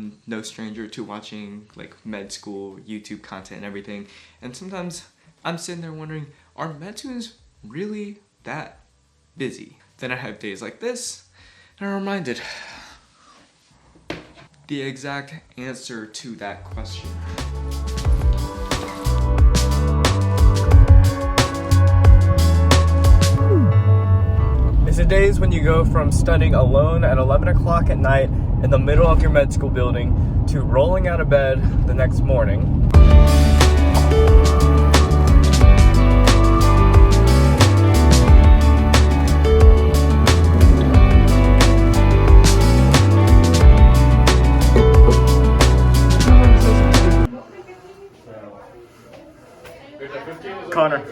I'm no stranger to watching like med school YouTube content and everything, and sometimes I'm sitting there wondering, are med students really that busy? Then I have days like this, and I'm reminded the exact answer to that question. It's the days when you go from studying alone at 11 o'clock at night in the middle of your med school building to rolling out of bed the next morning. Connor.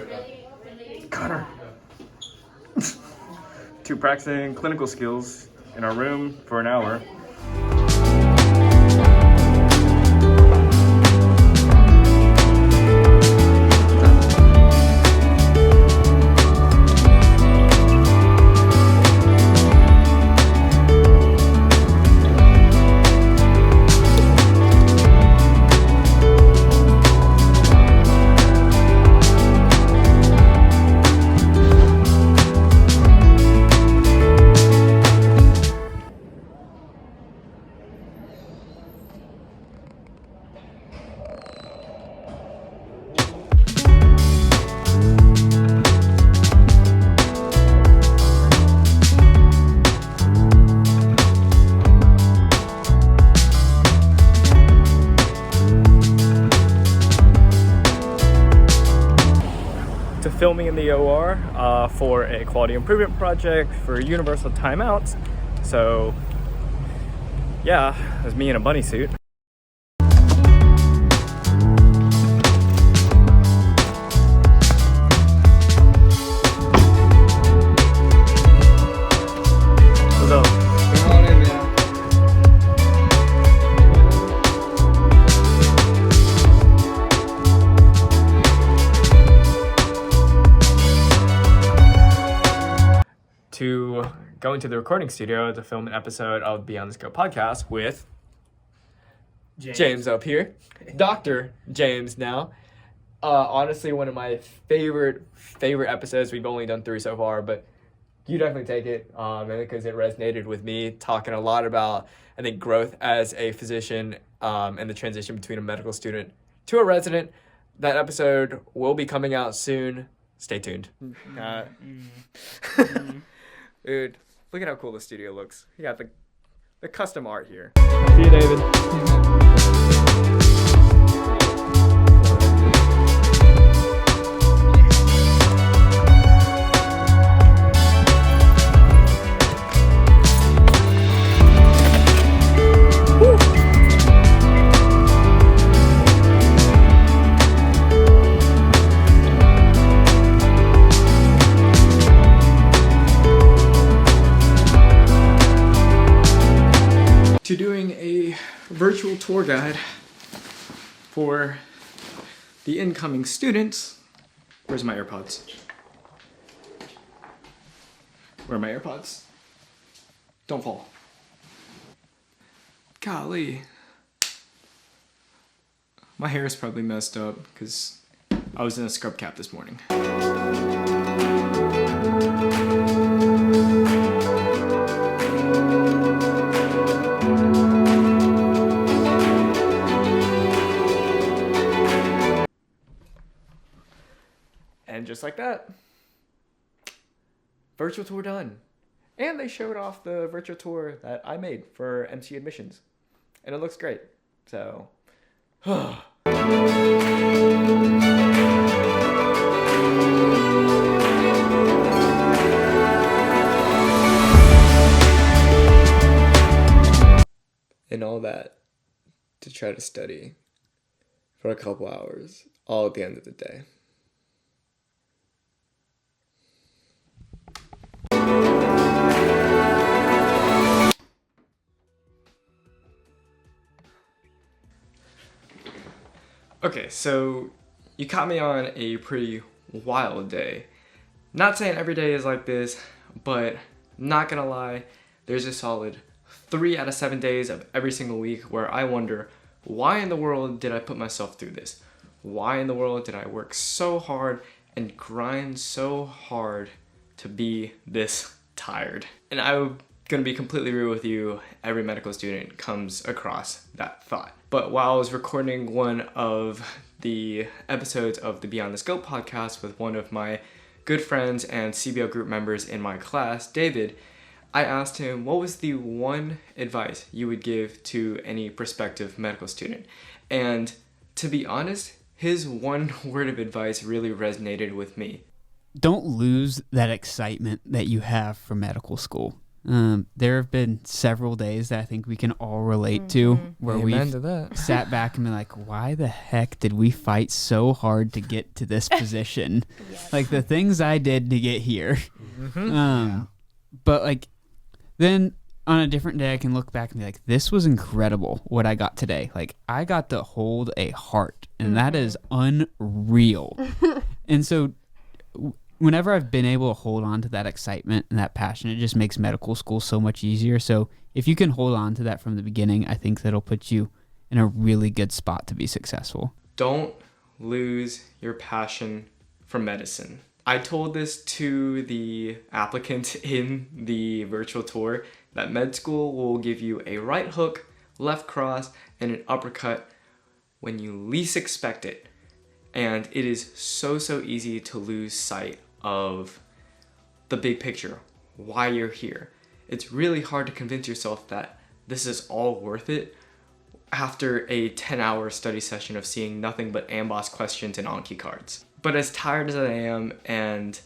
To practicing clinical skills in our room for an hour. To filming in the OR for a quality improvement project for universal timeouts. So yeah, it was me in a bunny suit. What's up? Come on in, man. To go into the recording studio to film an episode of Beyond the Scope podcast with James up here. Dr. James now. Honestly, one of my favorite episodes. We've only done 3 so far, but you definitely take it because it resonated with me, talking a lot about, I think, growth as a physician and the transition between a medical student to a resident. That episode will be coming out soon. Stay tuned. Dude, look at how cool the studio looks. You got the custom art here. See you, David. To doing a virtual tour guide for the incoming students. Where's my AirPods? Where are my AirPods? Don't fall. Golly. My hair is probably messed up because I was in a scrub cap this morning. And just like that, virtual tour done. And they showed off the virtual tour that I made for MC admissions. And it looks great. So, and all that to try to study for a couple hours, all at the end of the day. Okay, so you caught me on a pretty wild day. Not saying every day is like this, but not gonna lie, there's a solid 3 out of 7 days of every single week where I wonder, why in the world did I put myself through this? Why in the world did I work so hard and grind so hard to be this tired? And I'm gonna be completely real with you, every medical student comes across that thought. But while I was recording one of the episodes of the Beyond the Scope podcast with one of my good friends and CBO group members in my class, David, I asked him, what was the one advice you would give to any prospective medical student? And to be honest, his one word of advice really resonated with me. Don't lose that excitement that you have for medical school. There have been several days that I think we can all relate to where we've sat back and been like, why the heck did we fight so hard to get to this position? Yes. Like the things I did to get here. But like then on a different day I can look back and be like, this was incredible what I got today. Like I got to hold a heart, and that is unreal. And so whenever I've been able to hold on to that excitement and that passion, it just makes medical school so much easier. So if you can hold on to that from the beginning, I think that'll put you in a really good spot to be successful. Don't lose your passion for medicine. I told this to the applicant in the virtual tour that med school will give you a right hook, left cross, and an uppercut when you least expect it. And it is so easy to lose sight of the big picture, why you're here. It's really hard to convince yourself that this is all worth it after a 10-hour study session of seeing nothing but AMBOSS questions and Anki cards. But as tired as I am and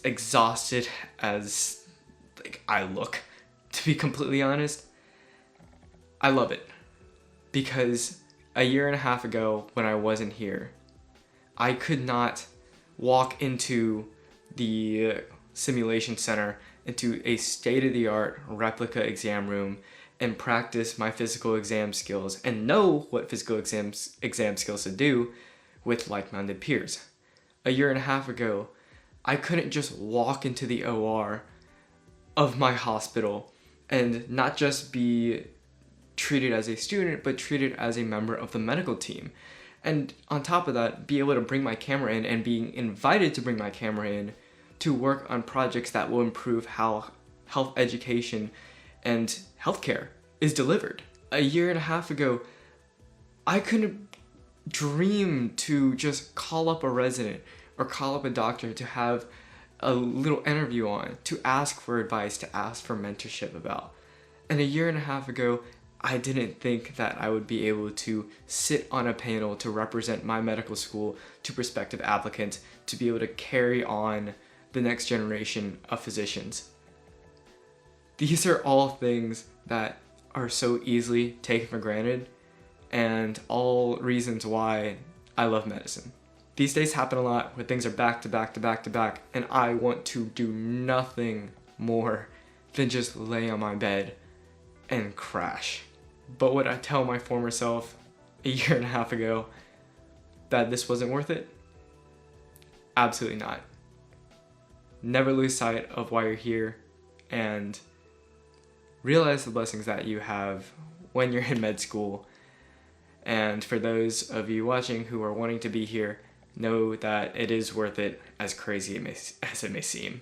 exhausted as I look, to be completely honest, I love it. Because a year and a half ago when I wasn't here, I could not walk into the simulation center, into a state-of-the-art replica exam room, and practice my physical exam skills and know what physical exam skills to do with like-minded peers. A year and a half ago, I couldn't just walk into the OR of my hospital and not just be treated as a student, but treated as a member of the medical team. And on top of that, be able to bring my camera in and being invited to bring my camera in to work on projects that will improve how health education and healthcare is delivered. A year and a half ago, I couldn't dream to just call up a resident or call up a doctor to have a little interview on, to ask for advice, to ask for mentorship about. And a year and a half ago, I didn't think that I would be able to sit on a panel to represent my medical school to prospective applicants, to be able to carry on the next generation of physicians. These are all things that are so easily taken for granted, and all reasons why I love medicine. These days happen a lot where things are back to back to back to back, and I want to do nothing more than just lay on my bed and crash. But would I tell my former self a year and a half ago that this wasn't worth it? Absolutely not. Never lose sight of why you're here, and realize the blessings that you have when you're in med school. And for those of you watching who are wanting to be here, know that it is worth it, as crazy as it may seem.